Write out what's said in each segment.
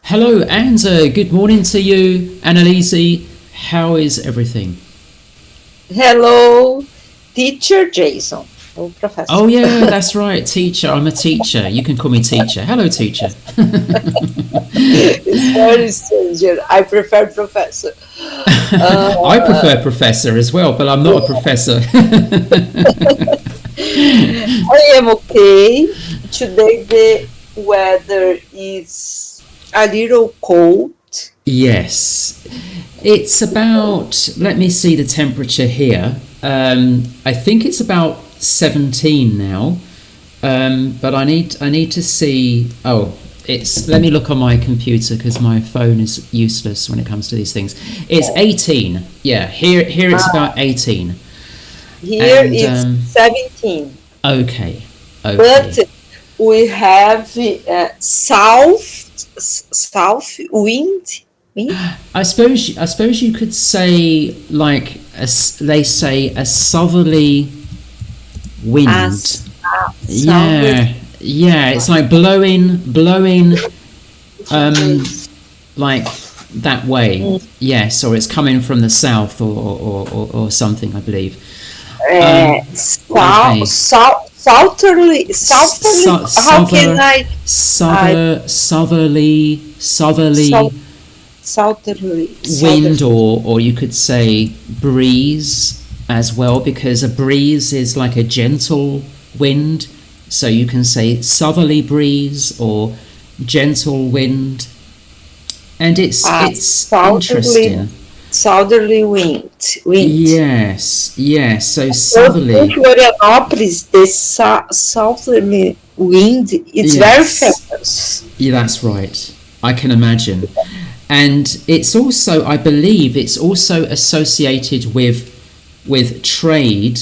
Hello, and good morning to you, Annalise. How is everything? Hello, teacher Jason, o professor. Oh, yeah, that's right, teacher. I'm a teacher. You can call me teacher. Hello, teacher. It's very stranger. I prefer professor. I Uh, prefer professor as well, but I'm not a professor. I am okay. Today the weather is a little cold. Yes. It's about, let me see the temperature here. I think it's about 17 now. But I need to see. Oh, it's. Let me look on my computer because my phone is useless when it comes to these things. It's 18. Yeah, here it's about 18. Here And it's 17, okay, but okay. we have south wind. I suppose you could say like they say a southerly wind. As south Yeah, yeah. It's like blowing um like that way. Yes, or it's coming from the south or something, I believe. Okay. southerly. How can I Southerly south southerly wind, southerly? or you could say breeze as well, because a breeze is like a gentle wind. So you can say southerly breeze or gentle wind, and it's Southerly interesting. wind. Yes. So In southerly. Florianópolis, the southerly wind is very Yes, famous. yeah, that's right. I can imagine. And it's also, I believe, it's also associated with trade,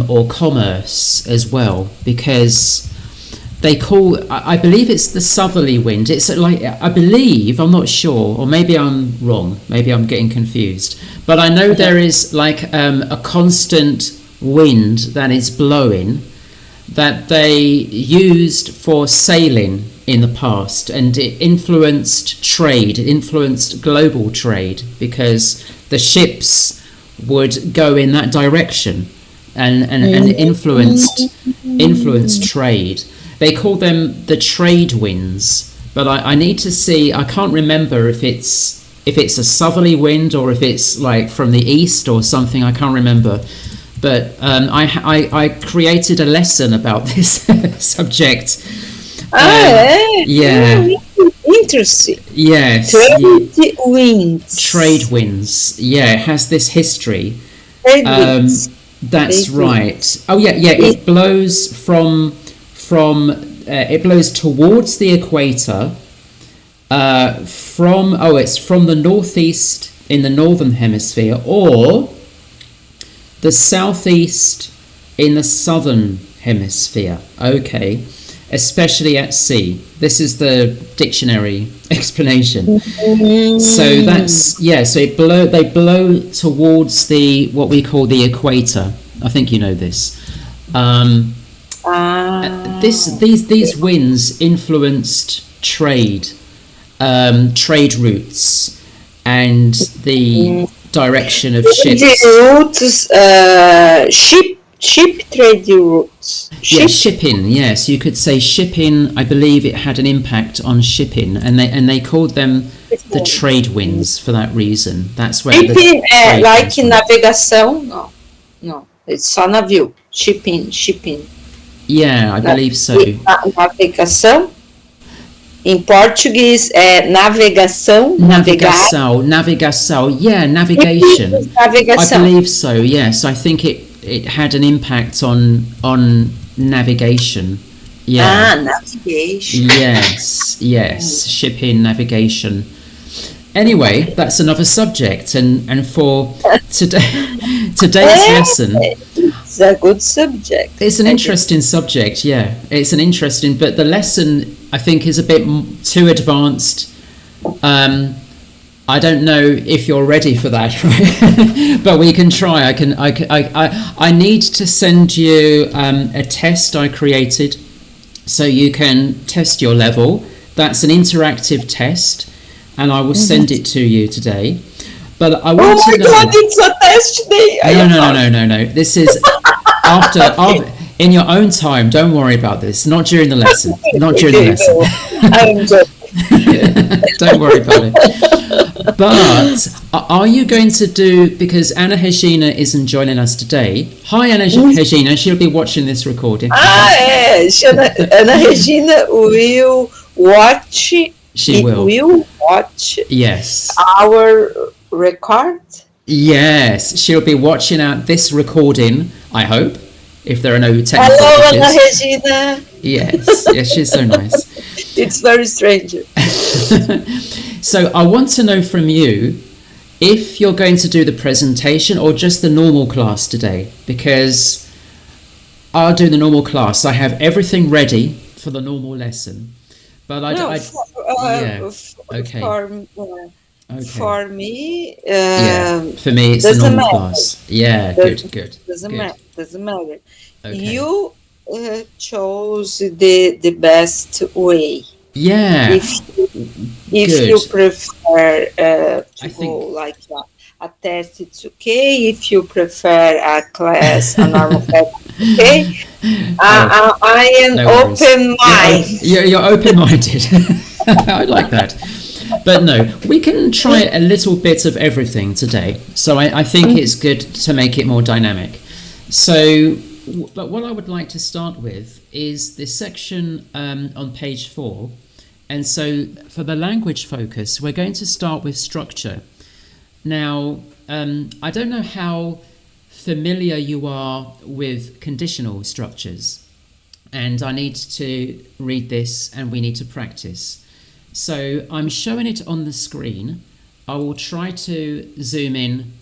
or commerce as well, because they call, I believe it's the southerly wind. It's like, I believe, I'm not sure, or maybe I'm wrong, maybe I'm getting confused, but I know there is like a constant wind that is blowing that they used for sailing in the past, and it influenced trade, it influenced global trade, because the ships would go in that direction, and influenced trade. They call them the trade winds, but I need to see. I can't remember if it's a southerly wind or if it's like from the east or something. I can't remember. But I created a lesson about this subject. Yeah, Interesting. yes, Trade trade winds. winds. Yeah, it has this history. Trade Um, winds. that's Trade right. winds. Oh yeah. It, It blows from it blows towards the equator. It's from the northeast in the northern hemisphere, or the southeast in the southern hemisphere. Okay, especially at sea. This is the dictionary explanation. So that's, yeah. So they blow towards the what we call the equator. I think you know this. Um, these okay. winds influenced trade routes, and the direction of Trade ships. routes, ship trade routes. Yeah, Ship shipping. Yes, you could say shipping. I believe it had an impact on shipping, and they called them the trade winds for that reason. That's where the Shipping, trade like comes from. navegação, não, não, it's só navio. Shipping, Yeah, I believe so. navegação. Em português é navegação, navegar. Navigação. Yeah, Shipping navigation. is I navegação. believe so. Yes, I think it had an impact on navigation. Yeah. Navigation. Yes. Shipping, navigation. Anyway, that's another subject, and for today's lesson, It's a good subject. it's an I think. interesting subject. Yeah, it's an interesting, but the lesson I think is a bit too advanced. Um, I don't know if you're ready for that, right? But we can try. I need to send you a test I created, so you can test your level. That's an interactive test, and I will send it to you today. But I want to know. Oh my God, it's a test today. No. This is after in your own time. Don't worry about this. Not during the lesson. Not during the lesson. I'm joking. Don't worry about it. But are you going to do, because Anna Regina isn't joining us today. Hi, Anna Regina. She'll be watching this recording. Ana Regina will watch. She will. Will watch. Yes. Our record. Yes, she'll be watching out this recording, I hope, if there are no technical Hello, issues. Ana Regina. Yes, she's so nice. It's very strange. So I want to know from you if you're going to do the presentation or just the normal class today, because I'll do the normal class. I have everything ready for the normal lesson, but okay. For me, for me it's the normal class. Yeah, good. Doesn't matter. Okay. You chose the best way. Yeah. If you prefer to go like a test, it's okay. If you prefer a class, a normal class, okay. I am open-minded. You're open-minded. I like that. But no, we can try a little bit of everything today. So I think it's good to make it more dynamic. So, but what I would like to start with is this section on page 4. And so for the language focus, we're going to start with structure. Now, I don't know how familiar you are with conditional structures. And I need to read this and we need to practice. So I'm showing it on the screen. I will try to zoom in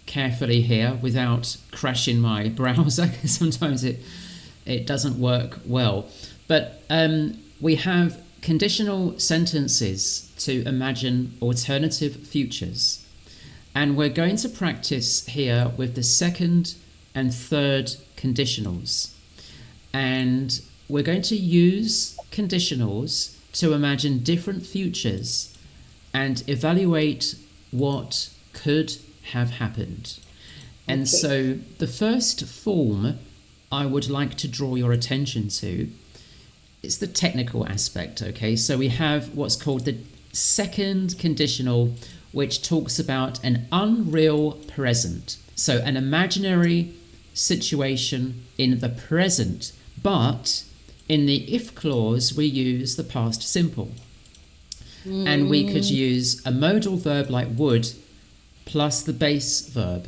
carefully here without crashing my browser, because sometimes it doesn't work well. But we have conditional sentences to imagine alternative futures. And we're going to practice here with the second and third conditionals. And we're going to use conditionals to imagine different futures and evaluate what could have happened. And so the first form I would like to draw your attention to is the technical aspect, okay? So we have what's called the second conditional, which talks about an unreal present. So an imaginary situation in the present, but in the if clause, we use the past simple. And we could use a modal verb like would plus the base verb.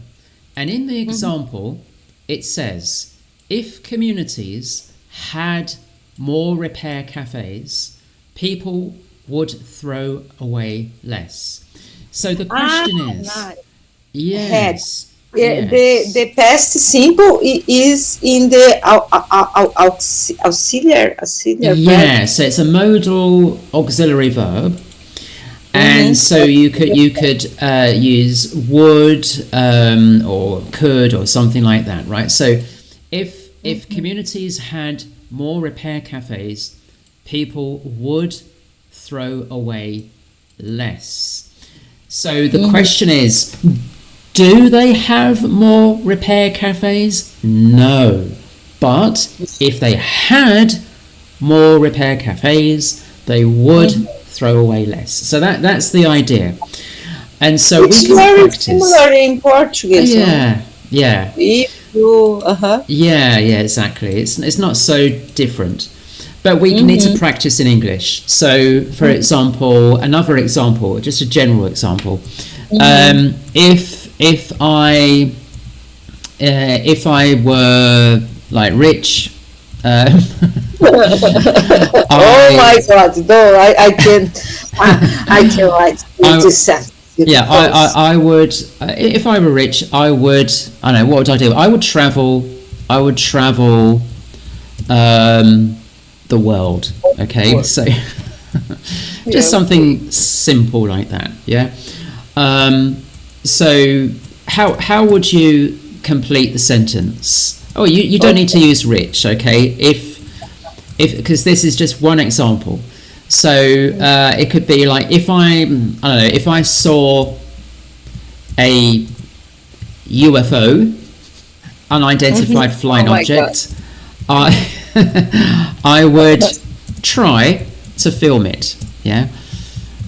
And in the example, it says, if communities had more repair cafes, people would throw away less. So the question is, yes. Yes. The past simple is in the auxiliary verb. So it's a modal auxiliary verb. And so you could use would or could or something like that, right? So if communities had more repair cafes, people would throw away less. So the question is, do they have more repair cafes? No. But if they had more repair cafes, they would throw away less. So that's the idea. And so it's we can very practice. Similar in Portuguese. Yeah. If you, Yeah, exactly. It's not so different. But we need to practice in English. So, for example, another example, just a general example. If I were like rich, oh my God! No, I can't write this sentence. Yeah, I would. If I were rich, I don't know. What would I do? I would travel. The world. Okay, so just something simple like that. Yeah. So how would you complete the sentence? Oh, you don't need to use rich. Okay, if because this is just one example. So it could be like if I don't know, if I saw a UFO, unidentified flying object, I would try to film it. Yeah,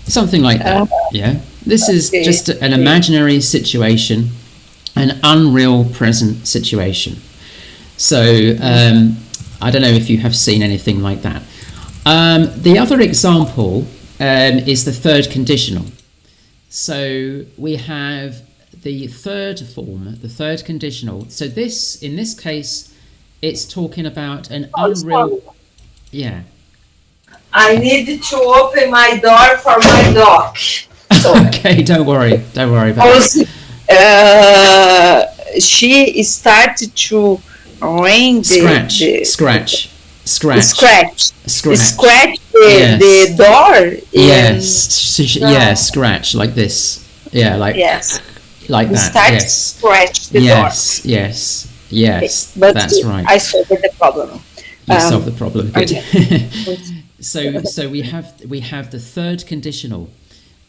something like that. Yeah, this is just an imaginary situation, an unreal present situation. So I don't know if you have seen anything like that. The other example is the third conditional. So we have the third form, the third conditional. So in this case, it's talking about an unreal. Yeah. I need to open my door for my dog. So, okay, don't worry about it. She started to ring scratch the door. Yes, scratch like this. Yeah, like like that. Start to scratch the door. Yes. But that's right. I solved the problem. You solved the problem. Good. Okay. So we have the third conditional,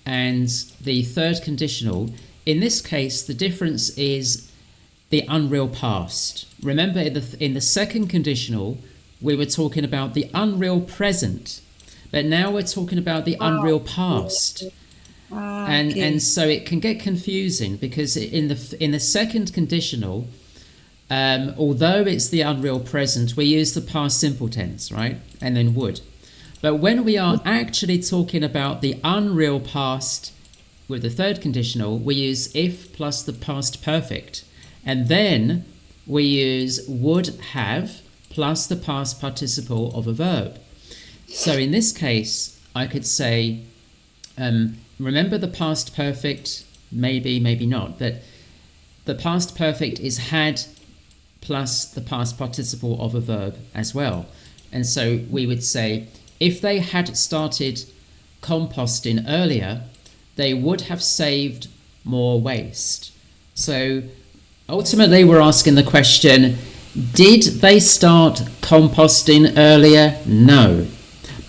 and the third conditional. In this case, the difference is the unreal past. Remember, in the second conditional, we were talking about the unreal present, but now we're talking about the unreal past. And so it can get confusing because in the second conditional, although it's the unreal present, we use the past simple tense, right? And then would. But when we are actually talking about the unreal past with the third conditional, we use if plus the past perfect. And then we use would have plus the past participle of a verb. So in this case, I could say, remember the past perfect, maybe not, but the past perfect is had plus the past participle of a verb as well. And so we would say, if they had started composting earlier, they would have saved more waste. So ultimately, we're asking the question, did they start composting earlier? No.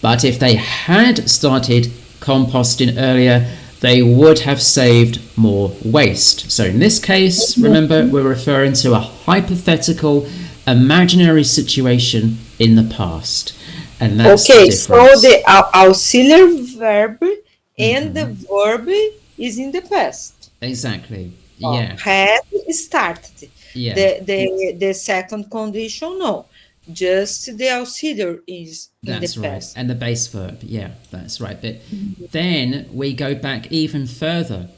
But if they had started composting earlier, they would have saved more waste. So in this case, remember, we're referring to a hypothetical, imaginary situation in the past. And that's the difference. So the auxiliary verb and the verb is in the past. Exactly. Yeah. Had started. Yeah. The second condition, no. Just the auxiliary is in the past. That's right. And the base verb, yeah, that's right. But then we go back even further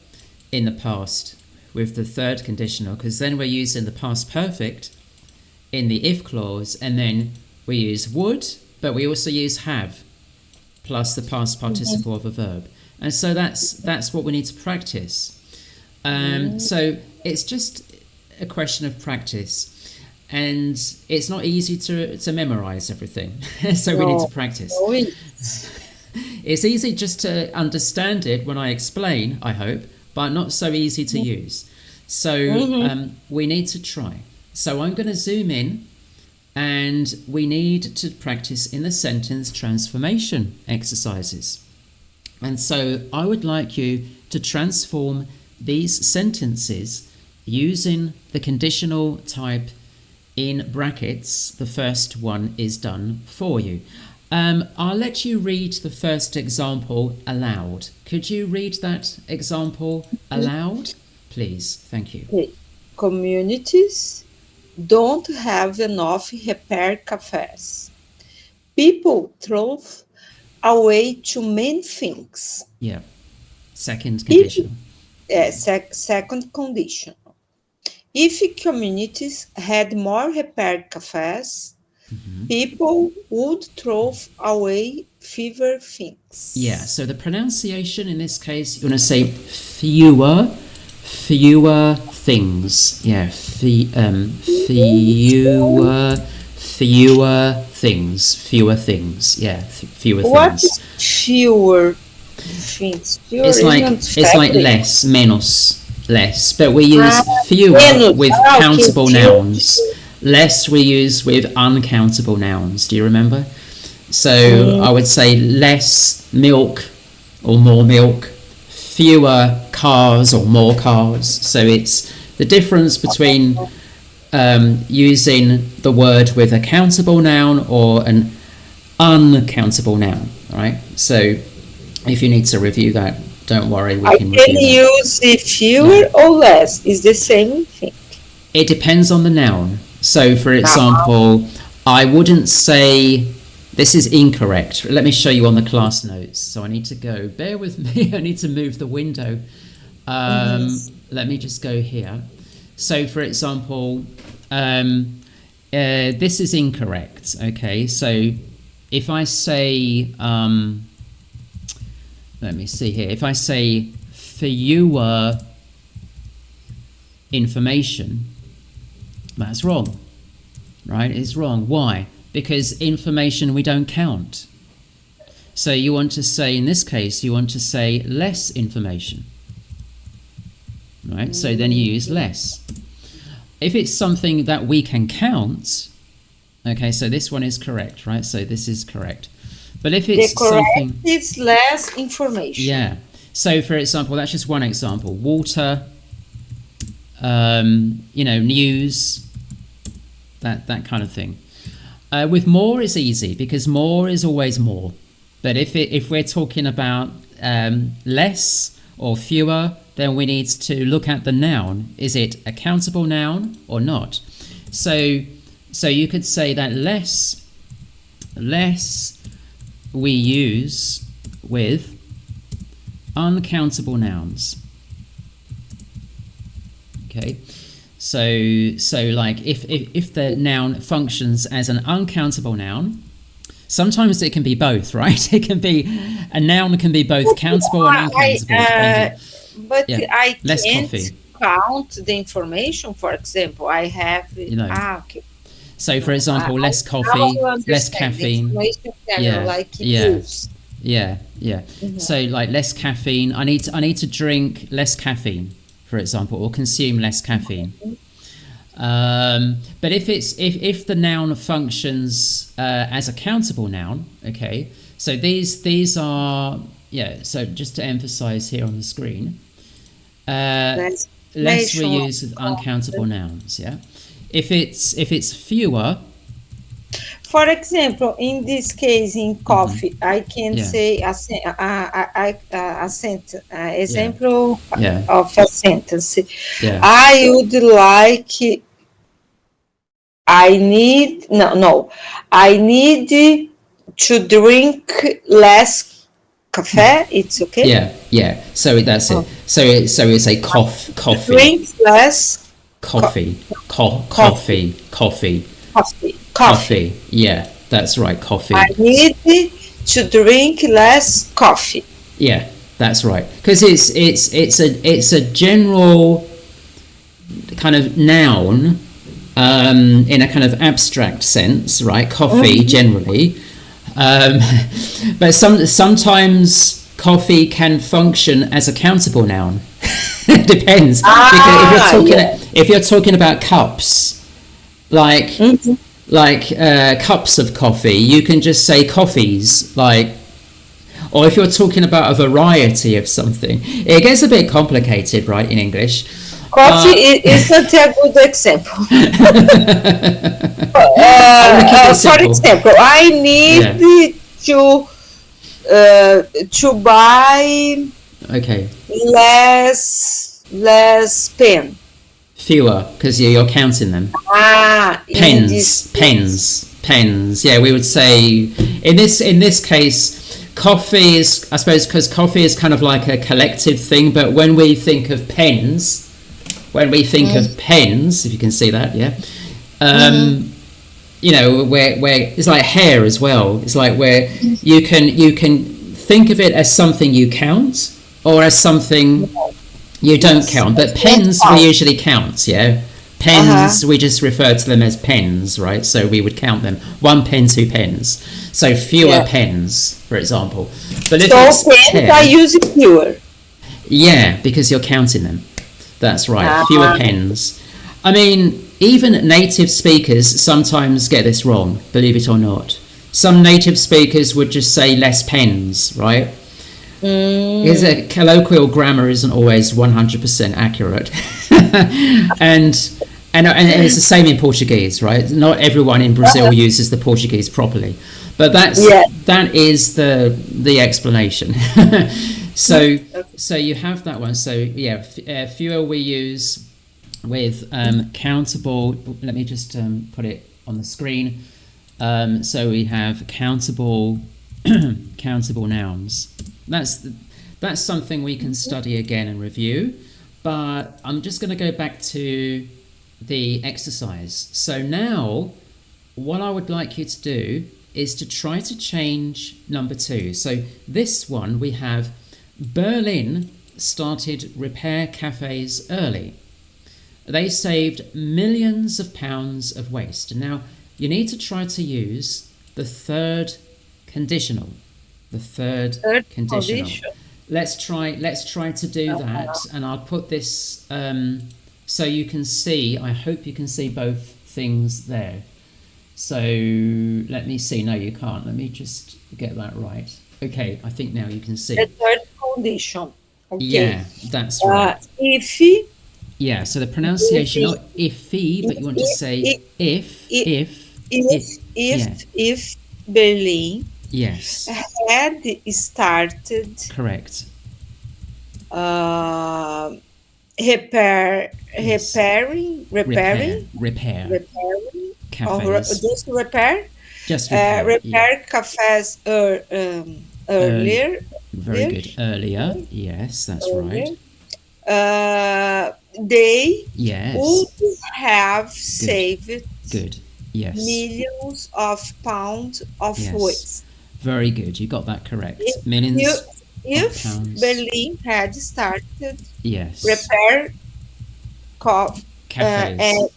in the past with the third conditional, because then we're using the past perfect in the if clause, and then we use would, but we also use have plus the past participle of a verb. And so that's what we need to practice. So it's just a question of practice. And it's not easy to memorize everything. So we need to practice. It's easy just to understand it when I explain, I hope, but not so easy to use. So we need to try. So I'm going to zoom in, and we need to practice in the sentence transformation exercises. And so I would like you to transform these sentences using the conditional type in brackets. The first one is done for you. I'll let you read the first example aloud. Could you read that example aloud, please? Thank you. Communities don't have enough repair cafes. People throw away too many things. Yeah. Second condition. Second condition. If communities had more repair cafes, people would throw away fewer things. Yeah, so the pronunciation in this case, you want to say fewer things. Yeah, fewer things. Yeah, fewer things. What is fewer things? It's like less, menos. Less, but we use fewer with countable nouns. Less we use with uncountable nouns. Do you remember? So I would say less milk or more milk, fewer cars or more cars. So it's the difference between using the word with a countable noun or an uncountable noun, right? So if you need to review that, don't worry, we can review that. I can use fewer or less. It's the same thing. It depends on the noun. So for example, I wouldn't say, this is incorrect. Let me show you on the class notes. So I need to go, bear with me, I need to move the window. Let me just go here. So for example, this is incorrect, okay? So if I say, let me see here, if I say fewer information, that's wrong, right? It's wrong. Why? Because information we don't count. So you want to say, in this case, you want to say less information, right? So then you use less. If it's something that we can count, okay, so this one is correct, right? So this is correct. But if it's something... it's less information. Yeah. So for example, that's just one example. Water, news, that kind of thing. With more, it's easy because more is always more. But if we're talking about less or fewer, then we need to look at the noun. Is it a countable noun or not? So you could say that less we use with uncountable nouns. Okay. So like if the noun functions as an uncountable noun, sometimes it can be both, right? It can be, a noun can be both countable and uncountable. But yeah. I less can't count the information. For example, I have... okay. So for example, less coffee, less caffeine. Yeah. So like less caffeine. I need to drink less caffeine, for example, or consume less caffeine. But if the noun functions as a countable noun, okay. So these are so just to emphasize here on the screen, less we use with uncountable nouns. Yeah. If it's fewer. For example, in this case, in coffee, I can say example of a sentence. Yeah. I would like. I need to drink less coffee. It's okay. Yeah. So that's it. So it's a coffee. Drink less. Coffee. Yeah, that's right. Coffee. I need to drink less coffee. Yeah, that's right. Because it's a general kind of noun in a kind of abstract sense, right? Coffee generally, but sometimes coffee can function as a countable noun. It depends. Because if you're talking about cups, like cups of coffee, you can just say coffees, like. Or if you're talking about a variety of something, it gets a bit complicated, right, in English. Coffee is not a good example. For example, I need to buy less pen. Fewer, because you're counting them. Pens. Yeah, we would say in this case, coffee is, I suppose, because coffee is kind of like a collective thing. But when we think of pens, if you can see that, where it's like hair as well. It's like where you can think of it as something you count or as something you don't count. But pens we usually count, yeah. Pens, we just refer to them as pens, right? So we would count them. 1 pen, 2 pens. So fewer pens, for example. But if it's pens, I use fewer. Yeah, because you're counting them. That's right, fewer pens. I mean, even native speakers sometimes get this wrong, believe it or not. some native speakers would just say less pens, right? Because colloquial grammar isn't always 100% accurate. and it's the same in Portuguese, right? Not everyone in Brazil uses the Portuguese properly, but that is the explanation. So you have that one. So fewer we use with countable. Let me just put it on the screen. So we have countable nouns. That's something we can study again and review. But I'm just going to go back to the exercise. So now, what I would like you to do is to try to change number 2. So this one we have: Berlin started repair cafes early. They saved millions of pounds of waste. Now, you need to try to use the third conditional. The third conditional. Let's try to do that, and I'll put this so you can see. I hope you can see both things there. So let me see. No, you can't. Let me just get that right. Okay, I think now you can see. The third condition. Okay. Yeah, that's right. If. Yeah, so the pronunciation, not iffy, but you want to say if Berlin yes had started correct repairing cafes. Just repair cafes earlier. Very good. Earlier, yes, that's right. They would have saved millions of pounds of waste. Very good. You got that correct. Millions. If Berlin had started repair cafes.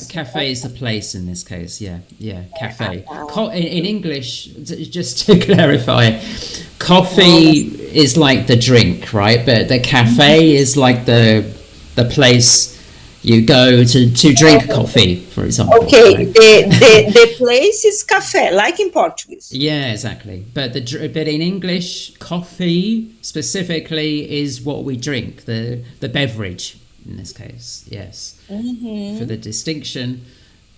Cafe is the place in this case. Cafe. In English, just to clarify, coffee is like the drink, right? But the cafe is like the place you go to drink coffee, for example. Okay, right? the place is café, like in Portuguese. Yeah, exactly. But in English, coffee specifically is what we drink, the beverage in this case. Yes, for the distinction.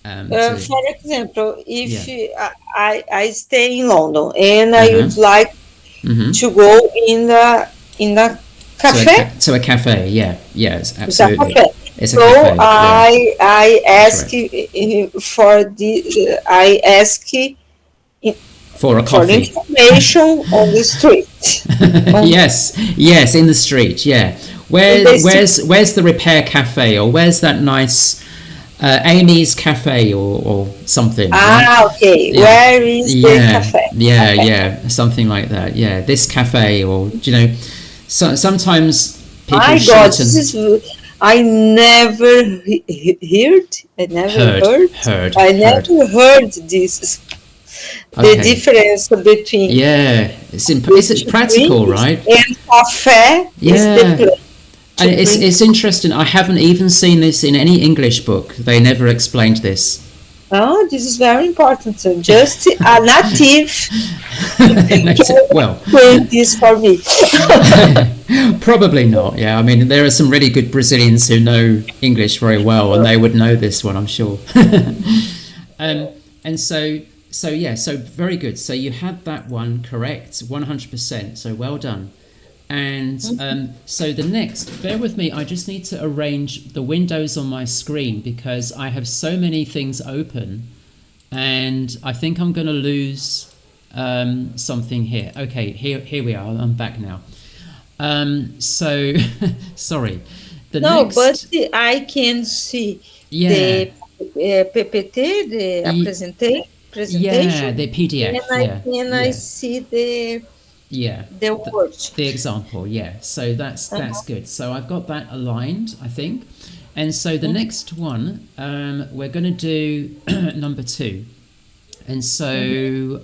For example, if I stay in London and I would like to go in the cafe. To a cafe, yes, absolutely. It's a cafe. I ask for for a coffee. For information on the street. Yes, in the street. Yeah. Where's the repair cafe, or where's that nice Amy's cafe or something? Okay. Yeah. Where is the cafe? Yeah, something like that. Yeah, this cafe, or so sometimes people. My God, I never heard. I never heard this. The difference between it's practical, right? And cafe is the place. And it's interesting. I haven't even seen this in any English book. They never explained this. Oh, this is very important. So just a native well, this for me. Probably not. Yeah, I mean, there are some really good Brazilians who know English very well, and they would know this one, I'm sure. And so very good. So you had that one correct, 100%. So well done. And so the next, bear with me, I just need to arrange the windows on my screen because I have so many things open and I think I'm going to lose something here. Okay, here we are. I'm back now. So, sorry. But I can see the PPT, the presentation. Yeah, the PDF. And I see the words. The example, so that's good. So I've got that aligned, I think. And so the next one, we're going to do number 2. And so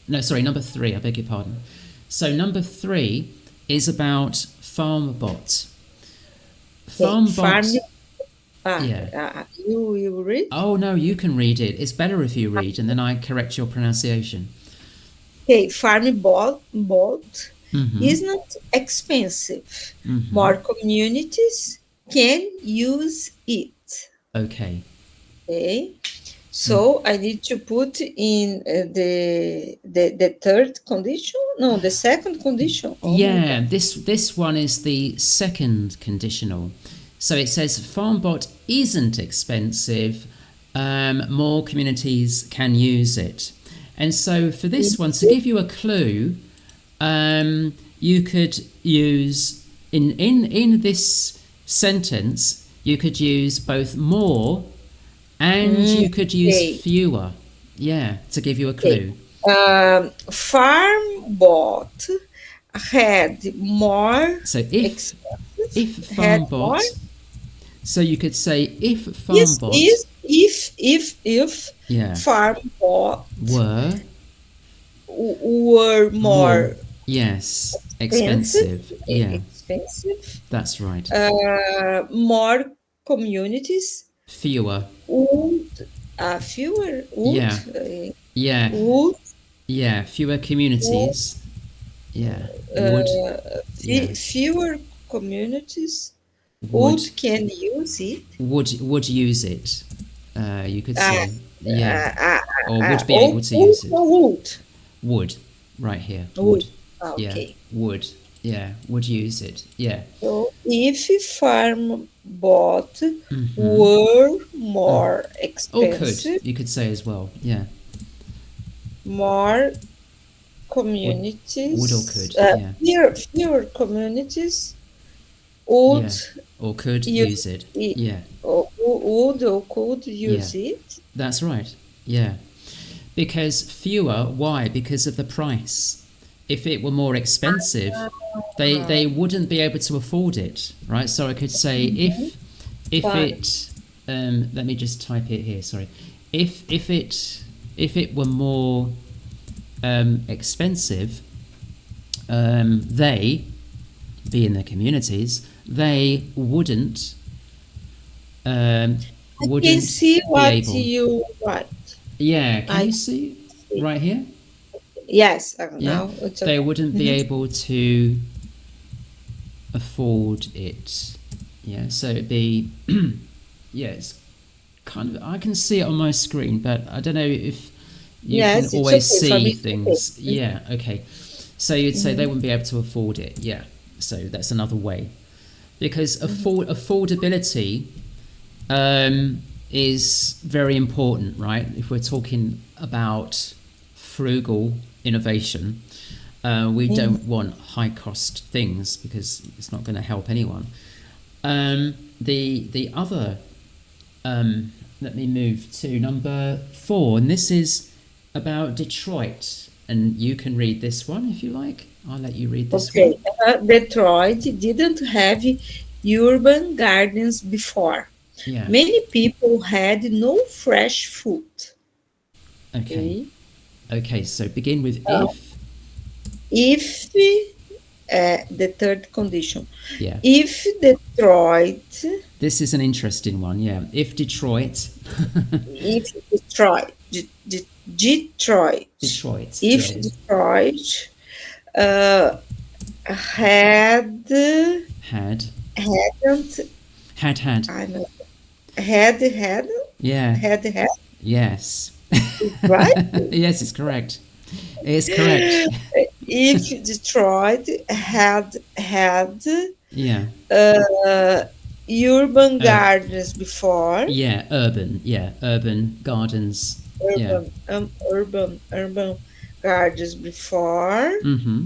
number 3, I beg your pardon. So number 3 is about FarmBot. Yeah. You read? Oh no, you can read it. It's better if you read, and then I correct your pronunciation. Okay, farm boat Mm-hmm. is not expensive. Mm-hmm. More communities can use it. Okay. Okay, Mm. so I need to put in the third condition. No, the second condition. Oh my Yeah, god. this one is the second conditional. So it says FarmBot isn't expensive. More communities can use it. And so for this one, to give you a clue, you could use in this sentence, you could use both more and you could use Okay, fewer. Yeah, to give you a okay. clue. Farm bot had more So if expensive. Had more. FarmBot, so you could say if Yes, FarmBot, is if yeah, farm bot were were more, more yes, expensive, expensive, yeah, expensive, that's right, more communities fewer, would fewer yeah, yeah, would yeah, fewer would communities, yeah, would, yeah, fewer communities would, can use it. would use it. You could Uh, say, yeah, uh, uh, or would be able to use it. would Would, right here, would. would, yeah, Okay. would, yeah, would use it, yeah. So if farm bought Mm-hmm. were more Or could, expensive, you could say as well, yeah. more Would, would or communities, could, yeah, fewer communities would yeah. Or could use use it, it, yeah, or would or could yeah. use it. That's right, yeah. Because fewer, why? Because of the price. If it were more expensive, they wouldn't be able to afford it, right? So I could say if Fine. it let me just type it here, sorry. If it were more expensive, they, being the communities, they wouldn't I can see be what able. you write. Yeah, can you I see see. right here? Yes, Yeah, now it's they okay. wouldn't be able to afford it. Yeah, so it'd be yeah, it's kind of, I can see it on my screen, but I don't know if you can Yes, it's always okay for see me. It's okay. things. Yeah, okay. So you'd say they wouldn't be able to afford it. Yeah. So that's another way. Because affordability is very important, right? If we're talking about frugal innovation, we don't want high cost things because it's not going to help anyone. The other, let me move to number 4, and this is about Detroit. And you can read this one if you like. I'll let you read this Okay. one. Detroit didn't have urban gardens before. Yeah. Many people had no fresh food. Okay. Okay. Okay. So begin with Uh, if. if the third condition, Yeah. if Detroit, This is an interesting one. Yeah. If Detroit. if Detroit, Detroit, Detroit. if Yeah. Detroit uh, had Had. hadn't Had. I know had Yeah. had Yes. right? Yes, it's correct. It's correct. If Detroit had Yeah. uh, urban Uh, gardens before, yeah. Urban. Yeah. Urban gardens. Yeah. urban gardens before, Mm-hmm.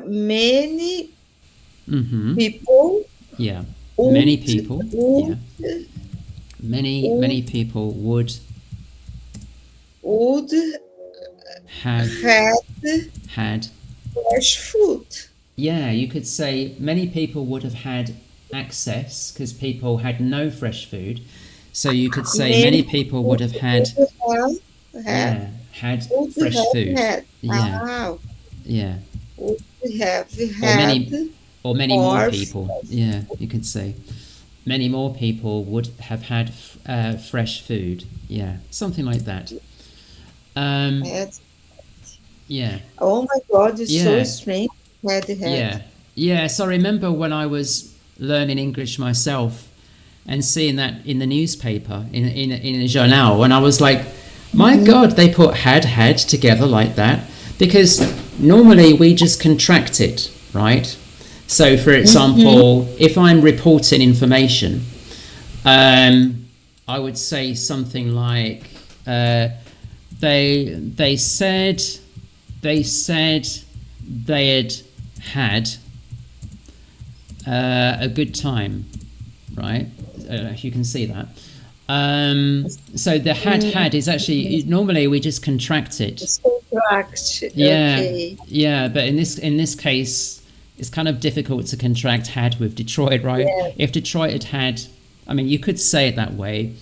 many Mm-hmm. people Yeah. Many would people. would Yeah. Many would people would have had had. fresh food. Yeah, you could say many people would have had access because people had no fresh food. So you could say Many many people would people have had, would have yeah, had would fresh have food. had Yeah, yeah. would have Or had many, or many more Or people. Yeah, you could say many more people would have had fresh food. Yeah, something like that. Um, Had. yeah, Oh my God, it's so yeah, strange. Had. yeah, yeah. So I remember when I was learning English myself and seeing that in the newspaper in a journal, and I was like, my God, they put had together like that, because normally we just contract it, right? So, for example, if I'm reporting information, I would say something like, they said they said they had a good time, right? You can see that. So the had is actually, normally we just contract it. It's contract. Yeah, Okay. yeah, but in this case, it's kind of difficult to contract had with Detroit, right? Yeah. If Detroit had, I mean, you could say it that way,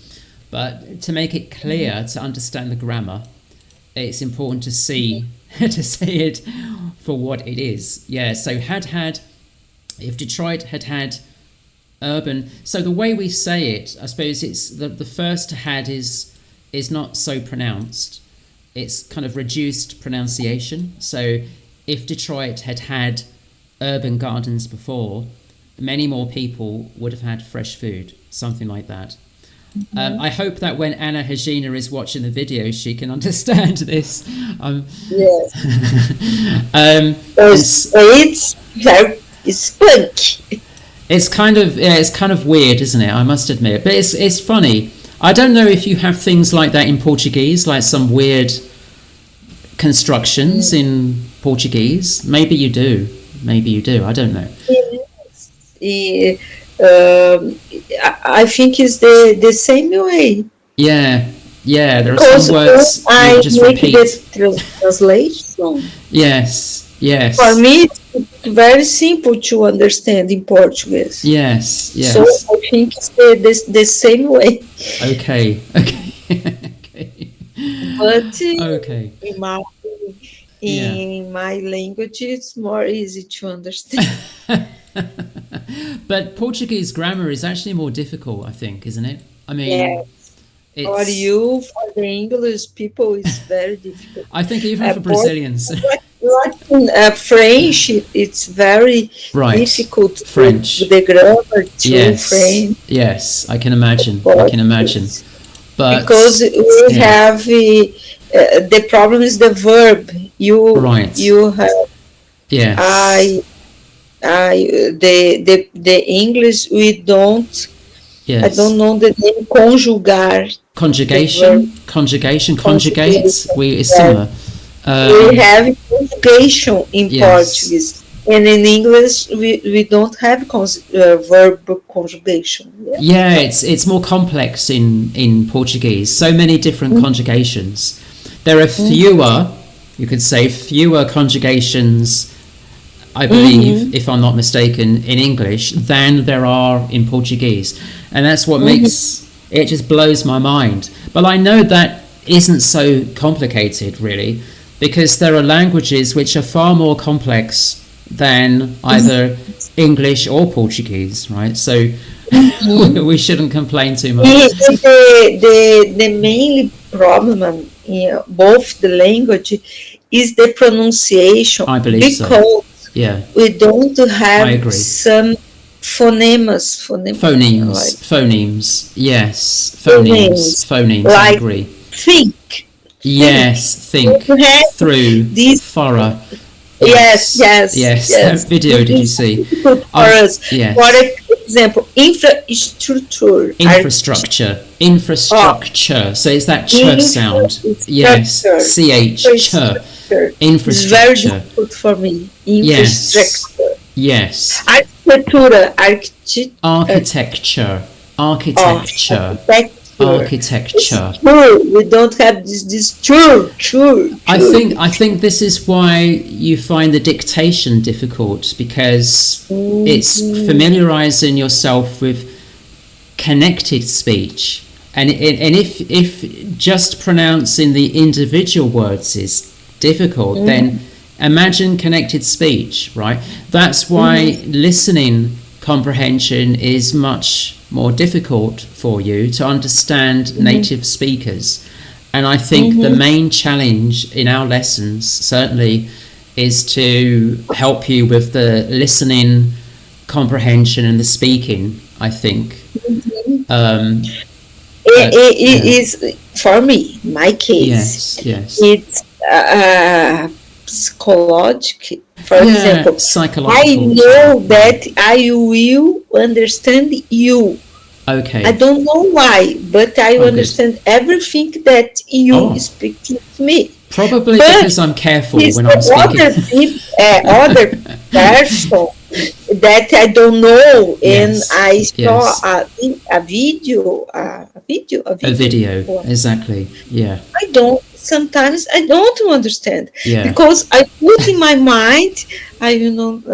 but to make it clear, to understand the grammar, it's important to see to say it for what it is. Yeah, so had, if Detroit had urban. So the way we say it, I suppose, it's the first had is not so pronounced. It's kind of reduced pronunciation. So if Detroit had urban gardens before, many more people would have had fresh food, something like that. I hope that when Anna Hagina is watching the video, she can understand this. Yes. It's punk. It's kind of weird, isn't it? I must admit, but it's funny. I don't know if you have things like that in Portuguese, like some weird constructions in Portuguese. Maybe you do. Maybe you do. I don't know. Yes. I think it's the same way. Yeah, yeah. There are Because some words I you just make repeat. the translation. Yes, yes. For me, it's very simple to understand in Portuguese. Yes, yes. So I think it's the same way. Okay, okay, okay. But Okay. in my language, it's more easy to understand. But Portuguese grammar is actually more difficult, I think, isn't it? I mean, Yeah. For it's. you, for the English people, it's very difficult. I think even for But Brazilians. like in French, it's very Right. difficult French. with the grammar to Yes. French. Yes, I can imagine. I can imagine. But Because we yeah. have the problem is the verb. Right. You have Yes. the English we don't. Yes. I don't know the name conjugar. Conjugation. Conjugates. It's similar. We have conjugation in Yes. Portuguese, and in English we don't have verb conjugation. Yeah, it's more complex in Portuguese. So many different conjugations. There are fewer, you could say, fewer conjugations, I believe, if I'm not mistaken, in English than there are in Portuguese. And that's what makes it, just blows my mind. But I know that isn't so complicated, really, because there are languages which are far more complex than either English or Portuguese, right? So we shouldn't complain too much. The main problem in both the language is the pronunciation. I believe because so. Yeah. we don't I agree. have some phonemes. Phonemes. Yes. Phonemes. I Like agree. think. Yes. Think. We have Through. this. Thorough. Yes. That video, did you see? For us, Yes. for example, infrastructure. Infrastructure. So it's that ch sound. Yes. CH. Ch. It's very Infrastructure. difficult for me. Yes. Infrastructure. Yes. Architecture. Architecture. Architecture. Architecture. We don't have this true. I think this is why you find the dictation difficult, because it's familiarizing yourself with connected speech, and if just pronouncing the individual words is difficult, then Imagine connected speech, right? That's why listening comprehension is much more difficult for you to understand native speakers. And I think the main challenge in our lessons certainly is to help you with the listening comprehension and the speaking, I think. It is, for me, my case, it's psychological. For example, I know that I will understand you. Okay. I don't know why, but I understand everything that you speak to me. Probably because I'm careful when I'm speaking. Other person that I don't know, and I saw a video, exactly. Yeah. Sometimes I don't understand because I put in my mind, I will not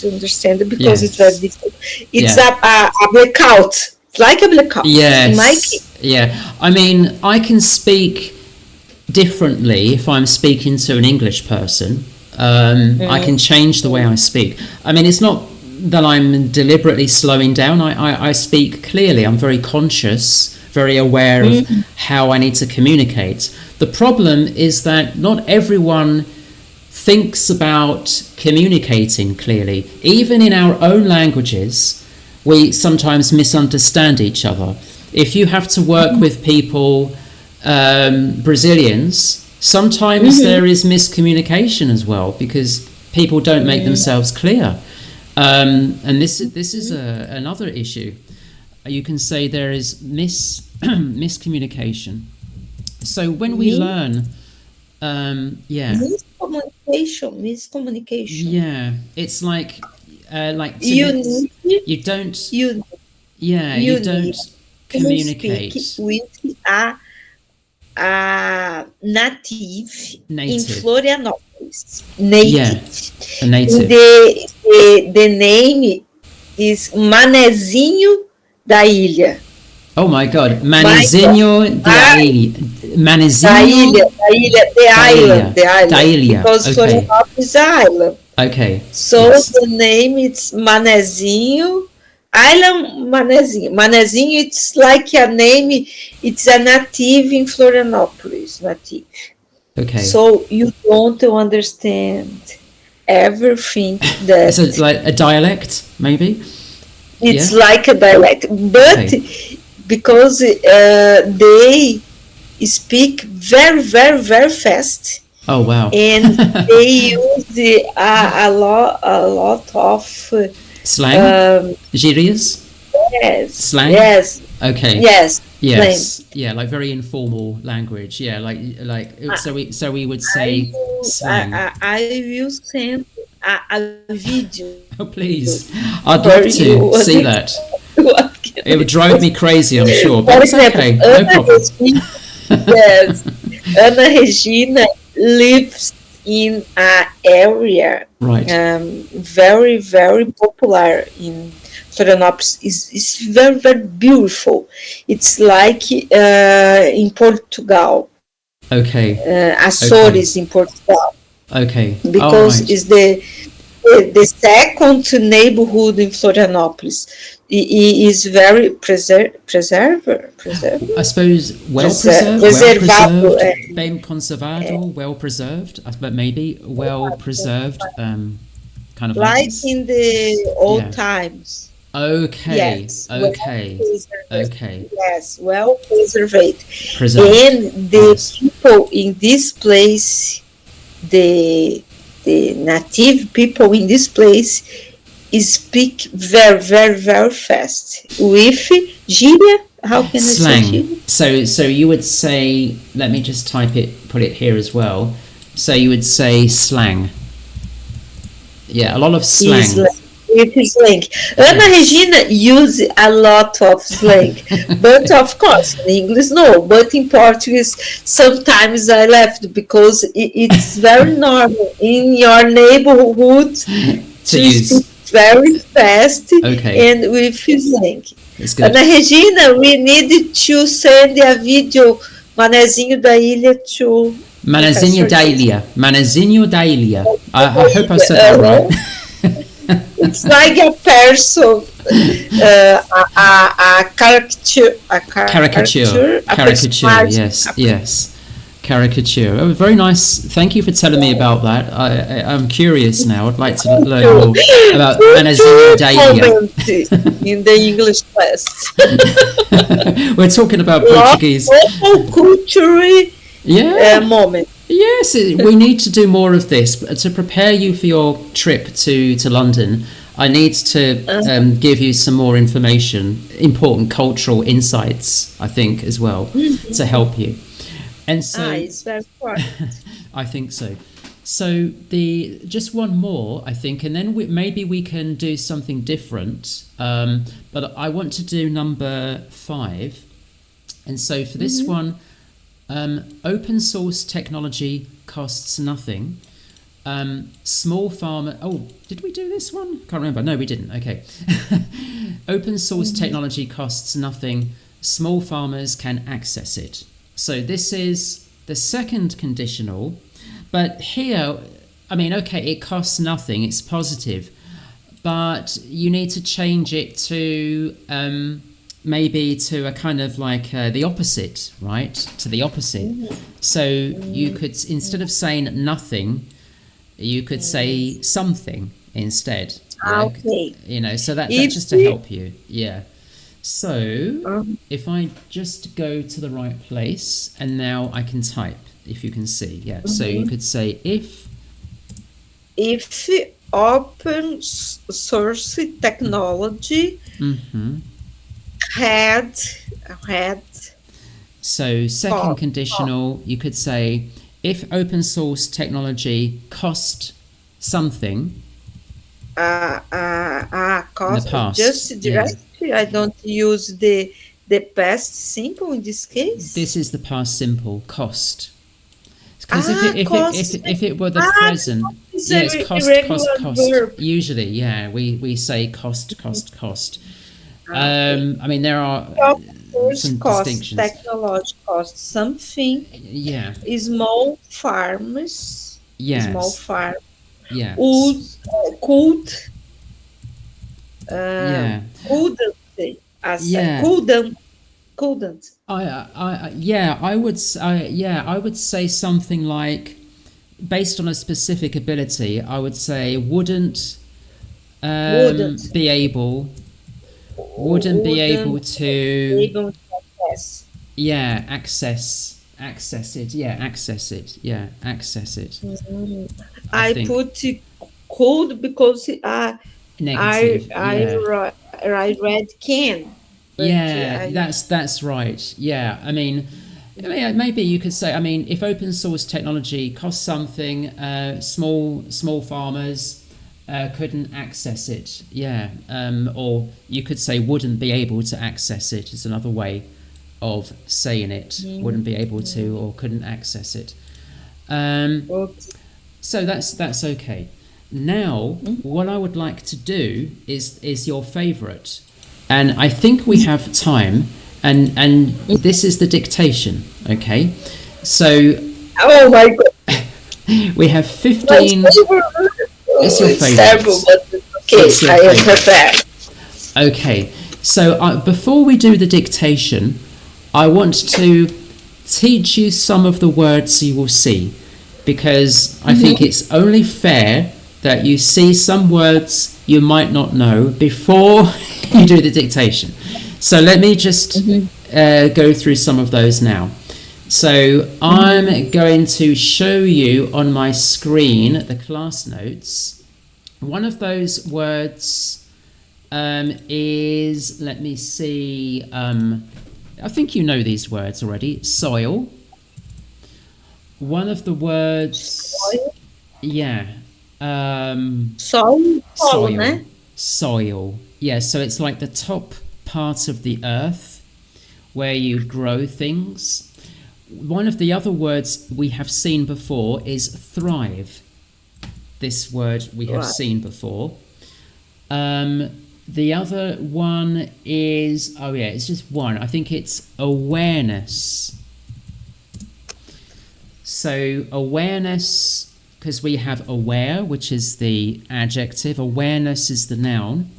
understand because it's very difficult. It's a blackout. It's like a blackout. Yes. In my case. Yeah. I mean, I can speak differently if I'm speaking to an English person. I can change the way I speak. I mean, it's not that I'm deliberately slowing down. I speak clearly. I'm very conscious, very aware of how I need to communicate. The problem is that not everyone thinks about communicating clearly. Even in our own languages, we sometimes misunderstand each other. If you have to work with people, Brazilians, sometimes there is miscommunication as well because people don't make themselves clear. And this is another issue. You can say there is miscommunication. So when we learn, miscommunication. Yeah, it's like you don't communicate with a native in Florianópolis. A native. The name is Manezinho da Ilha. Oh my God, Manezinho da Ilha. Manezinho da Ilha. Because Florianópolis is an island. Okay. So the name is Manezinho. Island Manezinho. Manezinho, it's like a name, it's a native in Florianópolis, native. Okay. So you don't understand everything that... So it's like a dialect, maybe? It's like a dialect, but because they speak very, very, very fast. Oh, wow. And they use a lot of... slang? Gírias? Yes. Slang? Yes. Okay. Yes. Yes. Yeah, like very informal language. Yeah, like so we would say slang. I will send a video. Oh, please. I'd love to see that. It would drive me crazy, I'm sure. But it's okay. No problem. Yes. Ana Regina lives in an area very, very popular in Florianópolis. It's very, very beautiful. It's like in Portugal. Okay. Azores in Portugal. Okay. Because it's the second neighborhood in Florianópolis. It is very preserved. I suppose well-preserved, bem conservado, well-preserved, but maybe well-preserved, kind of like in the old times. Okay. Yes. Okay. Yes, well-preserved. And the people in this place, the native people in this place, speak very, very, very fast with gíria. How can slang. I say? So you would say, let me just put it here as well. So you would say slang. Yeah, a lot of slang. With slang. Ana Regina uses a lot of slang, but of course in English no, but in Portuguese sometimes I left because it's very normal in your neighborhood to use very fast and with slang. Ana Regina, we need to send a video Manezinho da Ilha to Manazinho da Ilha. Manazinho da Ilha. I hope I said that right. It's like a person, a caricature. Caricature. Yes. Caricature. Oh, very nice. Thank you for telling me about that. I'm curious now. I'd like to learn more about Manazinho da Ilha. In the English class. We're talking about Portuguese. Local culture moment. Yes, we need to do more of this. But to prepare you for your trip to London, I need to give you some more information, important cultural insights, I think, as well, to help you. And so, it's very important. I think so. So just one more, I think, and then maybe we can do something different. But I want to do number 5. And so for this one, open source technology costs nothing. Small farmer. Oh, did we do this one? Can't remember. No, we didn't. Okay. Open source technology costs nothing. Small farmers can access it. So this is the second conditional, but here, I mean, okay, it costs nothing, it's positive, but you need to change it to maybe to a kind of like the opposite, right? To the opposite. So you could, instead of saying nothing, you could say something instead. Okay. You know, so that's just to help you. Yeah. So, if I just go to the right place, and now I can type, if you can see, so you could say if open source technology had so second conditional, you could say if open source technology cost something cost in the past, just direct. I don't use the past simple in this case. This is the past simple, cost. Because if it were the present, it's cost. Verb. Usually, we say cost. I mean, there are some distinctions. Technology cost something. Yeah. Small farmers. Yes. Small farm. Yeah. Couldn't I would say something like, based on a specific ability, I would say wouldn't be able to access it. I put could because negative. I read can. That's right. Yeah, I mean, maybe you could say, I mean, if open source technology costs something, small farmers couldn't access it. Yeah, or you could say wouldn't be able to access it is another way of saying it. Wouldn't be able to or couldn't access it. So that's okay. Now, what I would like to do is your favourite, and I think we have time, and this is the dictation. Okay, so oh my god, we have 15. It's your favourite. Okay, I am prepared. Okay, so before we do the dictation, I want to teach you some of the words you will see, because I think it's only fair that you see some words you might not know before you do the dictation. So let me just go through some of those now. So I'm going to show you on my screen the class notes. One of those words is, let me see, I think you know these words already. Soil. One of the words... Soil? Yeah. Soil. Soil. Yeah, so it's like the top part of the earth where you grow things. One of the other words we have seen before is thrive. This word we have seen before. The other one is, it's just one. I think it's awareness. So awareness, because we have aware, which is the adjective, awareness is the noun.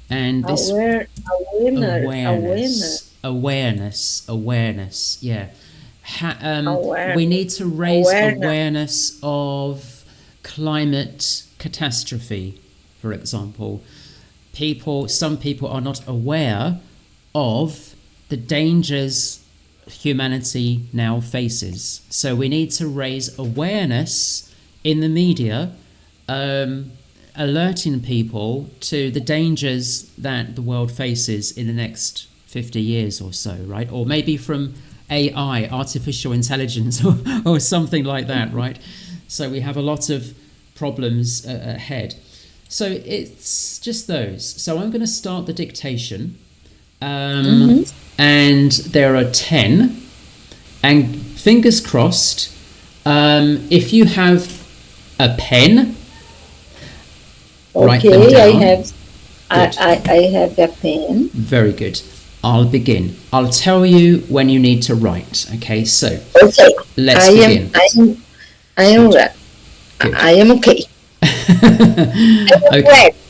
And this awareness, yeah. We need to raise awareness of climate catastrophe, for example. Some people are not aware of the dangers humanity now faces. So we need to raise awareness in the media, alerting people to the dangers that the world faces in the next 50 years or so, right? Or maybe from AI, artificial intelligence, or something like that, right? So we have a lot of problems ahead. So it's just those. So I'm going to start the dictation. And there are 10. And fingers crossed, if you have a pen, write them down. I have a pen. Very good. I'll begin. I'll tell you when you need to write. Okay, so let's begin. I am ready. I am okay.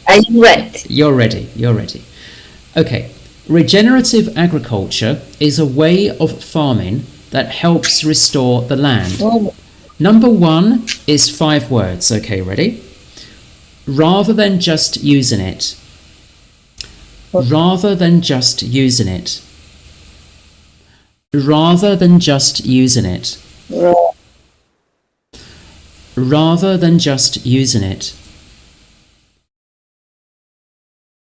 I am ready. You're ready. Okay. Regenerative agriculture is a way of farming that helps restore the land. Number 1 is 5 words. Okay, ready? Rather than just using it. Rather than just using it. Rather than just using it. Rather than just using it.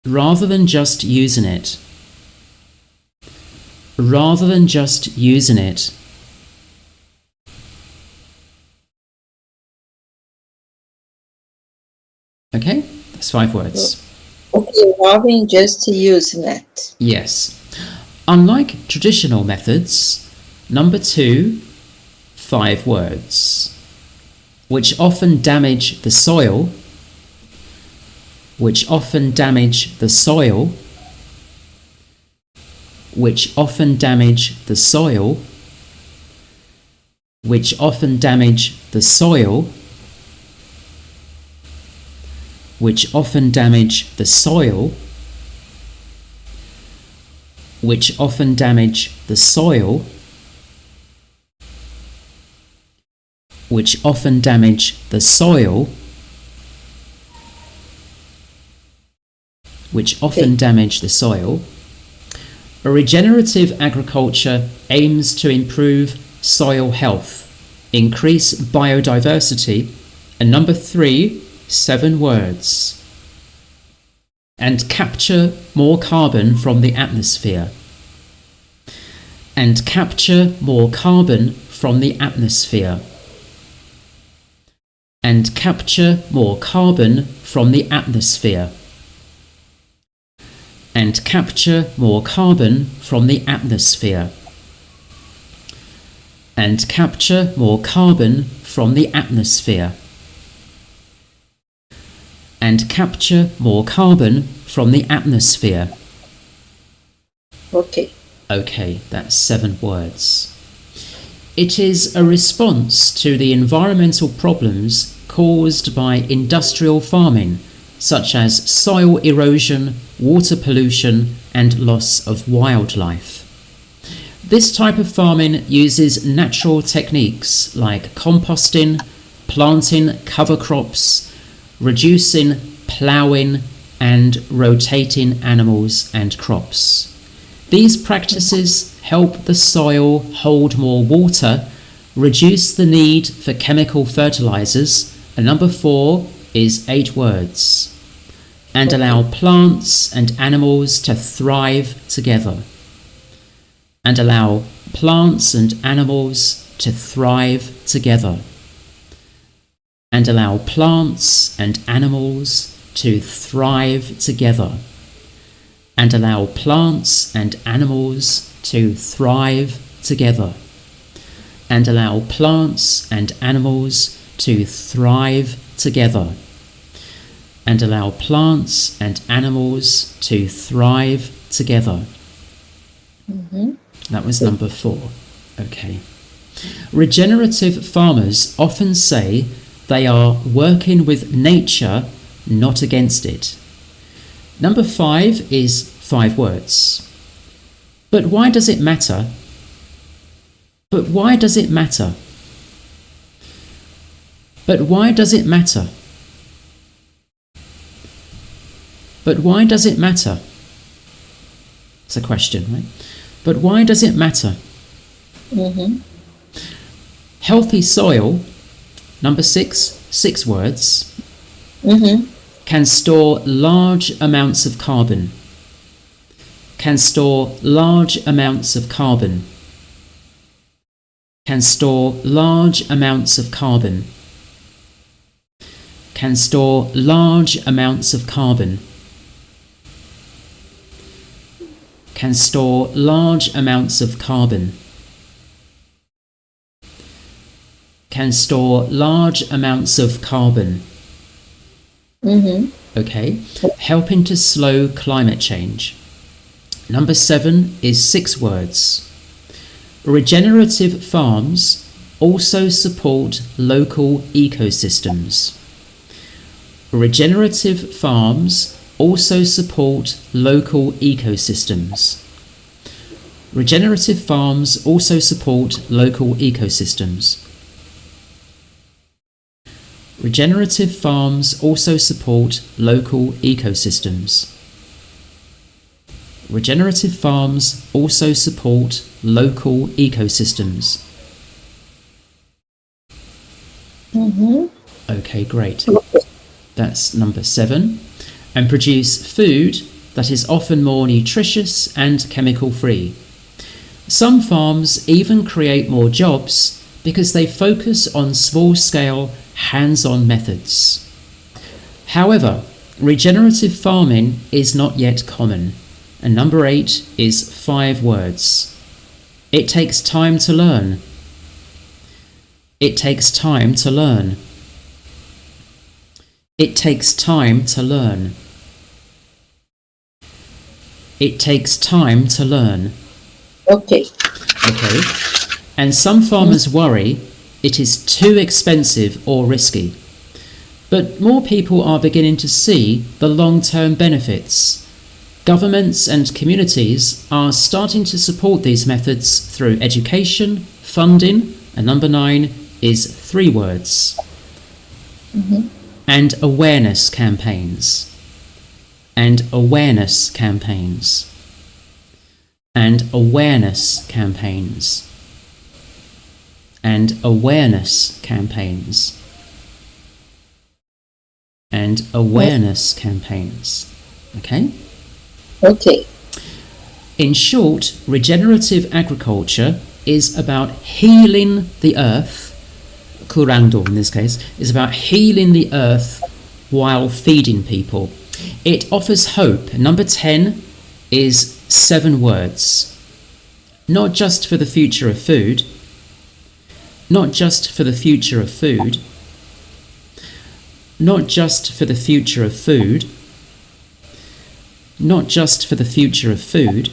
Rather than just using it. Rather than just using it. Okay, that's 5 words. Okay, rather than just using it. Yes. Unlike traditional methods, number 2, 5 words, which often damage the soil, which often damage the soil, which often damage the soil, which often damage the soil, which often damage the soil, which often damage the soil, which often damage the soil, which often damage the soil. A regenerative agriculture aims to improve soil health, increase biodiversity, and number 3, 7 words, and capture more carbon from the atmosphere. And capture more carbon from the atmosphere. And capture more carbon from the atmosphere. And capture more carbon from the atmosphere. And capture more carbon from the atmosphere. And capture more carbon from the atmosphere. Okay, that's 7 words. It is a response to the environmental problems caused by industrial farming, such as soil erosion, water pollution, and loss of wildlife. This type of farming uses natural techniques like composting, planting cover crops, reducing ploughing, and rotating animals and crops. These practices help the soil hold more water, reduce the need for chemical fertilizers, and number 4 is 8 words, and allow plants and animals to thrive together. And allow plants and animals to thrive together. And allow plants and animals to thrive together. And allow plants and animals to thrive together. And allow plants and animals to thrive together. And allow plants and animals to thrive together. That was number 4. Okay. Regenerative farmers often say they are working with nature, not against it. Number 5 is 5 words. But why does it matter? But why does it matter? But why does it matter? But why does it matter? It's a question, right? But why does it matter? Healthy soil, number 6, 6 words, can store large amounts of carbon. Can store large amounts of carbon. Can store large amounts of carbon. Can store large amounts of carbon. Can store large amounts of carbon. Can store large amounts of carbon. Okay, helping to slow climate change. Number 7 is 6 words. Regenerative farms also support local ecosystems. Regenerative farms also support local ecosystems. Regenerative farms also support local ecosystems. Regenerative farms also support local ecosystems. Regenerative farms also support local ecosystems. Okay, great. That's number 7. And produce food that is often more nutritious and chemical free. Some farms even create more jobs because they focus on small-scale, hands-on methods. However, regenerative farming is not yet common, and number 8 is 5 words. It takes time to learn. It takes time to learn. It takes time to learn. It takes time to learn. Okay. And some farmers worry it is too expensive or risky. But more people are beginning to see the long-term benefits. Governments and communities are starting to support these methods through education, funding, and number 9 is 3 words. And awareness campaigns. And awareness campaigns. And awareness campaigns. And awareness campaigns. And awareness campaigns. Okay? Okay. In short, regenerative agriculture is about healing the earth, kurangdo in this case, is about healing the earth while feeding people. It offers hope. Number 10 is 7 words. Not just for the future of food. Not just for the future of food. Not just for the future of food. Not just for the future of food.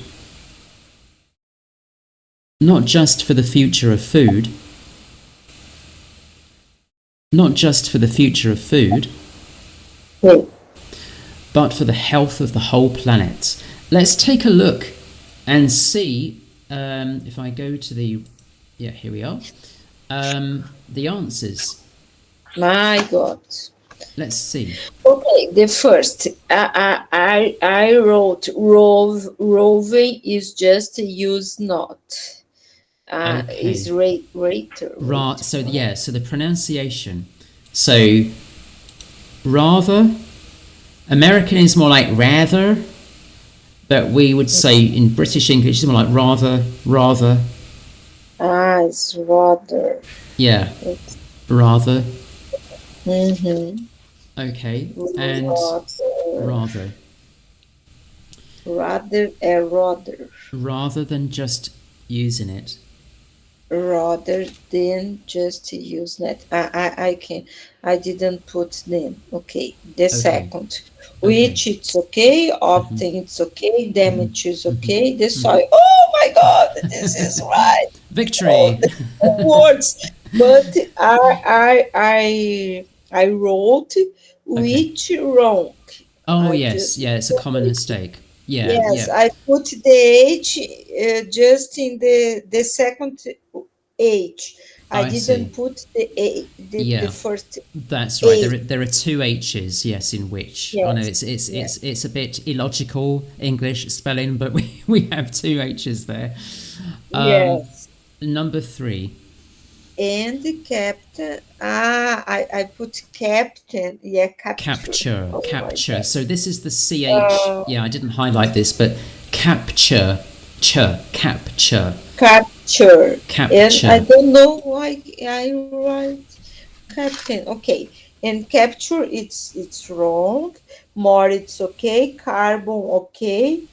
Not just for the future of food. Not just for the future of food. But for the health of the whole planet. Let's take a look and see if I go to the... Yeah, here we are. The answers. My God. Let's see. Okay, the first. I wrote roving is just use not. Okay. Is rater. So the pronunciation. So rather, American is more like rather, but we would say in British English it's more like rather. It's rather. Yeah, rather. Okay, and rather. Rather than just using it. Rather than just using it. I didn't put them. Okay. The second. Which it's okay, often it's okay, damage is okay, the soil. Oh my God, this is right. Victory. words, but I wrote which wrong. Oh I yes, just yeah, it's a common mistake. Yeah, yes, yeah. I put the H just in the second H. I I see. didn't put the Yeah, first that's right. H. There are two H's, yes, in which. I know Yes, it's yes, it's a bit illogical English spelling, but we have two H's there. yes. Number 3, And the captain. I put captain. Yeah, capture. capture, Oh my capture. God. So this is the CH. Uh, Yeah, I didn't highlight this, but capture, capture, capture. And I capture. don't know why I write captain. Okay. And capture, it's wrong. More, it's okay. Carbon, okay.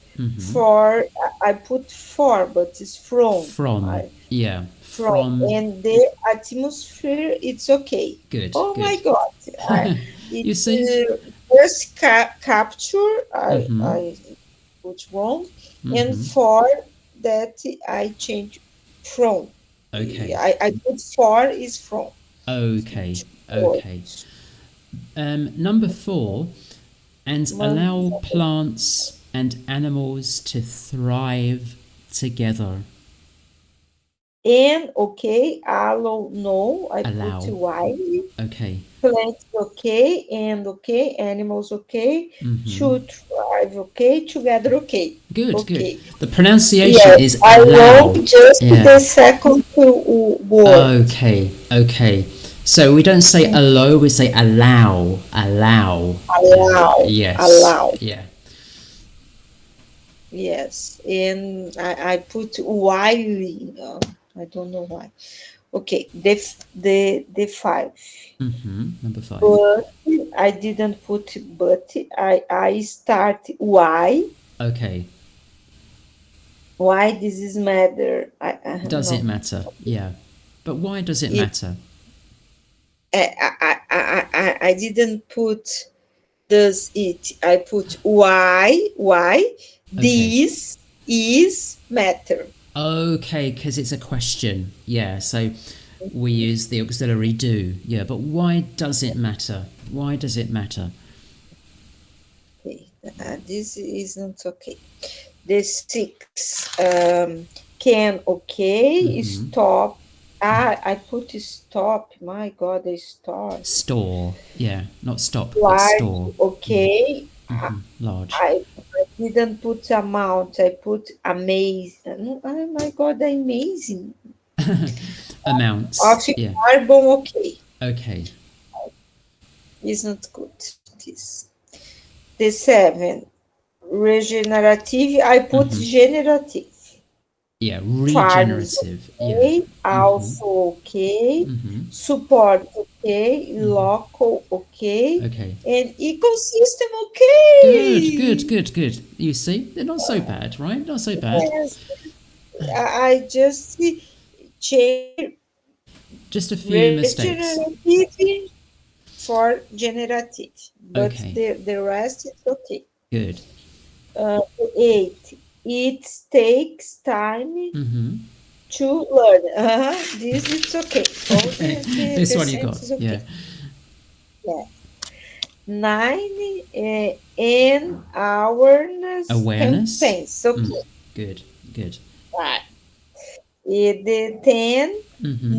For I put for, but it's from. From, I yeah, from. from. And the atmosphere, it's okay. Good, Oh my good. God. I, You it's see? first capture, I put wrong. And for that, I change from. Okay, I put for is from. okay, For. okay. Number 4, and Man- allow plants and animals to thrive together. And okay, allow no, I put Allow. Y. Okay. Plants okay, and okay, animals okay, should thrive okay, together okay. Good, good. Okay. The pronunciation Yes, is I allow. wrote just Yeah. the second word. Okay, okay. So we don't say allow, we say allow. Allow. Allow, Yes. allow. Yeah. Yes, and I put while. I don't know why. Okay, the 5. Number 5. But I didn't put but. I start why. Okay. Why this is matter? I Does it no. matter? Yeah. But why does it It, matter? I didn't put does it. I put why Okay. this is matter. Okay, because it's a question. Yeah, so we use the auxiliary do. Yeah, but why does it matter? Why does it matter? Okay, this isn't okay. The 6 can okay stop. I put stop. My God, I start. Store. Yeah, not stop, but Large store. okay. Large. I didn't put amount. I put amazing. Oh my God, amazing. Amounts. Of Yeah. carbon okay. Okay. Isn't good. This. The 7 regenerative. I put generative. Yeah, Farm is regenerative. Yeah. okay, also okay, support okay, local okay, Okay. and ecosystem Good, okay. good, good, good. You see, they're not so bad, right? Not so bad. Yes, I just change Just a few mistakes. regenerative for generative, but Okay. the rest is okay. Good. 8. It takes time to learn. This is okay. All This the one you got. sense is okay. Yeah. 9 and awareness campaigns. Okay. Good, good. Right. The 10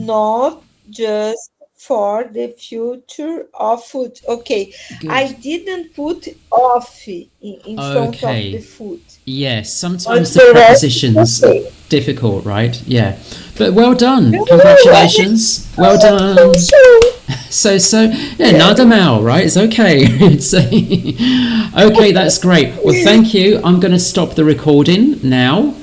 not just for the future of food. Okay. Good. I didn't put off in front of the food. Yes, sometimes the preposition's difficult, right? Yeah. But well done. Congratulations. Well done. So yeah, nada mal, right? It's okay. It's okay, that's great. Well, thank you. I'm going to stop the recording now.